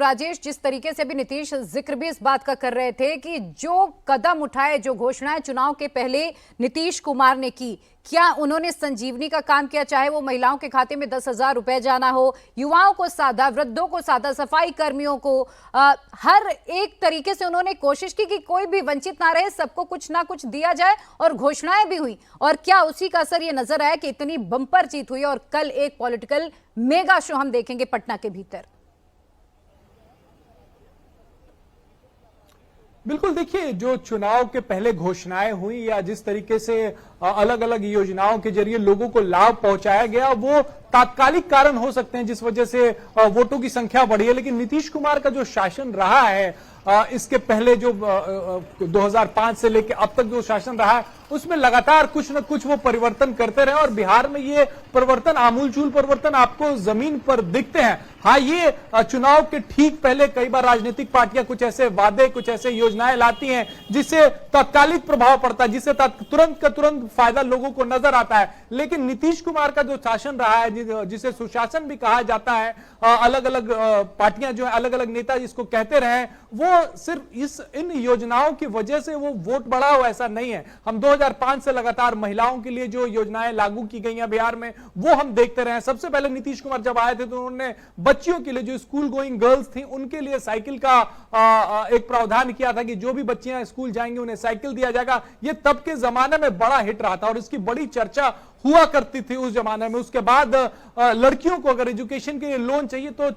राजेश, जिस तरीके से भी नीतीश जिक्र भी इस बात का कर रहे थे कि जो कदम उठाए, जो घोषणाएं चुनाव के पहले नीतीश कुमार ने की, क्या उन्होंने संजीवनी का काम किया? चाहे वो महिलाओं के खाते में 10,000 रुपए जाना हो, युवाओं को साधा, वृद्धों को साधा, सफाई कर्मियों को, हर एक तरीके से उन्होंने कोशिश की कि कोई भी वंचित ना रहे, सबको कुछ ना कुछ दिया जाए, और घोषणाएं भी हुई। और क्या उसी का असर ये नजर आया कि इतनी बम्पर जीत हुई और कल एक पॉलिटिकल मेगा शो हम देखेंगे पटना के भीतर। बिल्कुल, देखिए, जो चुनाव के पहले घोषणाएं हुई या जिस तरीके से अलग अलग योजनाओं के जरिए लोगों को लाभ पहुंचाया गया, वो तात्कालिक कारण हो सकते हैं जिस वजह से वोटों की संख्या बढ़ी है। लेकिन नीतीश कुमार का जो शासन रहा है, इसके पहले जो 2005 से लेकर अब तक जो शासन रहा है, उसमें लगातार कुछ न कुछ वो परिवर्तन करते रहे, और बिहार में ये परिवर्तन, आमूलचूल परिवर्तन आपको जमीन पर दिखते हैं। हाँ, ये चुनाव के ठीक पहले कई बार राजनीतिक पार्टियां कुछ ऐसे वादे, कुछ ऐसे योजनाएं लाती हैं जिससे तात्कालिक प्रभाव पड़ता है, जिससे तुरंत का तुरंत फायदा लोगों को नजर आता है। लेकिन नीतीश कुमार का जो शासन रहा है, जिसे सुशासन भी कहा जाता है, अलग अलग पार्टियां जो है, अलग अलग नेता जिसको कहते रहे, वो सिर्फ इन योजनाओं की वजह से वो वोट बढ़ा हो ऐसा नहीं है। हम 2005 से लगातार महिलाओं के लिए जो योजनाएं लागू की गई हैं बिहार में, वो हम देखते रहे हैं। सबसे पहले नीतीश कुमार जब आए थे तो उन्होंने बच्चियों के लिए, जो स्कूल गोइंग गर्ल्स थी, उनके लिए साइकिल का एक प्रावधान किया था कि जो भी बच्चियां स्कूल जाएंगी उन्हें साइकिल दिया जाएगा। ये तब के जमाने में बड़ा हिट रहा था और इसकी बड़ी चर्चा हुआ करती थी उस जमाने में। उसके बाद लड़कियों को अगर एजुकेशन के लिए लोन चाहिए तो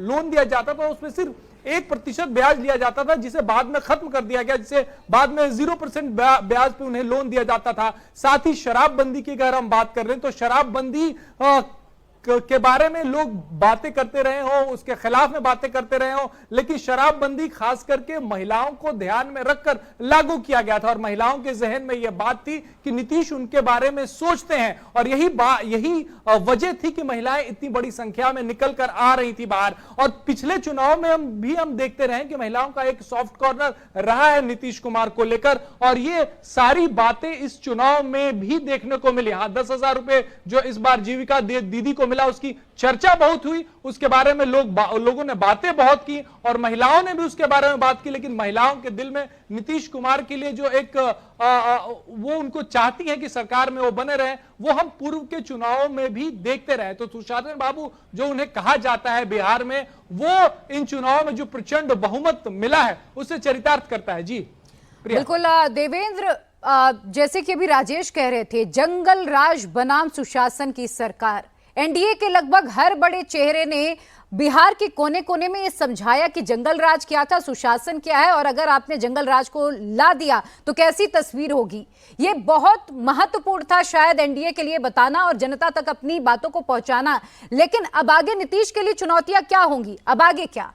लोन दिया जाता था, उसमें सिर्फ 1% ब्याज लिया जाता था, जिसे बाद में खत्म कर दिया गया, जिसे बाद में 0% ब्याज पे उन्हें लोन दिया जाता था। साथ ही शराबबंदी की अगर हम बात कर रहे हैं तो शराबबंदी के बारे में लोग बातें करते रहे हो, उसके खिलाफ में बातें करते रहे हो, लेकिन शराबबंदी खास करके महिलाओं को ध्यान में रखकर लागू किया गया था, और महिलाओं के जहन में यह बात थी कि नीतीश उनके बारे में सोचते हैं, और यही वजह थी कि महिलाएं इतनी बड़ी संख्या में निकल कर आ रही थी बाहर। और पिछले चुनाव में हम देखते रहे कि महिलाओं का एक सॉफ्ट कॉर्नर रहा है नीतीश कुमार को लेकर, और ये सारी बातें इस चुनाव में भी देखने को मिली। हाँ, 10,000 रुपए जो इस बार जीविका दीदी को मिला, उसकी चर्चा बहुत हुई, उसके बारे में लोगों ने बातें बहुत की, और महिलाओं ने भी उसके बारे में बात की। लेकिन महिलाओं के दिल में नीतीश कुमार के लिए जो एक वो उनको चाहती है कि सरकार में वो बने रहे, वो हम पूर्व के चुनावों में भी देखते रहे। तो सुशासन बाबू जो उन्हें कहा जाता है बिहार में, वो इन चुनावों में जो प्रचंड बहुमत मिला है उससे चरितार्थ करता है। जी बिल्कुल देवेंद्र, जैसे कि अभी राजेश कह रहे थे, जंगल राज बनाम सुशासन की सरकार। एनडीए के लगभग हर बड़े चेहरे ने बिहार के कोने कोने में ये समझाया कि जंगल राज क्या था, सुशासन क्या है, और अगर आपने जंगल राज को ला दिया तो कैसी तस्वीर होगी। ये बहुत महत्वपूर्ण था शायद एनडीए के लिए बताना और जनता तक अपनी बातों को पहुंचाना। लेकिन अब आगे नीतीश के लिए चुनौतियां क्या होंगी, अब आगे क्या?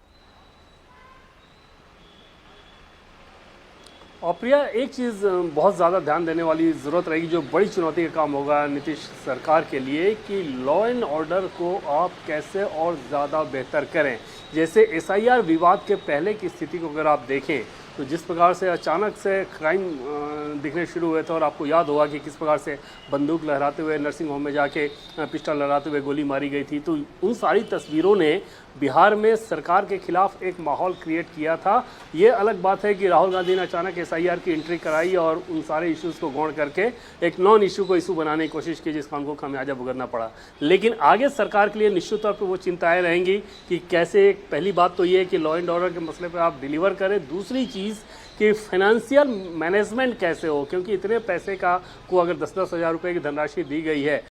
और प्रिया, एक चीज़ बहुत ज़्यादा ध्यान देने वाली ज़रूरत रहेगी, जो बड़ी चुनौती का काम होगा नीतीश सरकार के लिए, कि लॉ एंड ऑर्डर को आप कैसे और ज़्यादा बेहतर करें। जैसे एसआईआर विवाद के पहले की स्थिति को अगर आप देखें तो जिस प्रकार से अचानक से क्राइम दिखने शुरू हुए थे, और आपको याद होगा कि किस प्रकार से बंदूक लहराते हुए नर्सिंग होम में जाके पिस्टल लहराते हुए गोली मारी गई थी, तो उन सारी तस्वीरों ने बिहार में सरकार के खिलाफ एक माहौल क्रिएट किया था। ये अलग बात है कि राहुल गांधी ने अचानक एसआईआर की एंट्री कराई और उन सारे इश्यूज़ को गौण करके एक नॉन इशू को इशू बनाने की कोशिश की, जिसका उनको खामियाजा भुगतना पड़ा। लेकिन आगे सरकार के लिए निश्चित तौर पर वो चिंताएँ रहेंगी कि कैसे, पहली बात तो ये है कि लॉ एंड ऑर्डर के मसले पर आप डिलीवर करें, दूसरी चीज़ कि फाइनेंशियल मैनेजमेंट कैसे हो, क्योंकि इतने पैसे को अगर 10-10 हज़ार रुपये की धनराशि दी गई है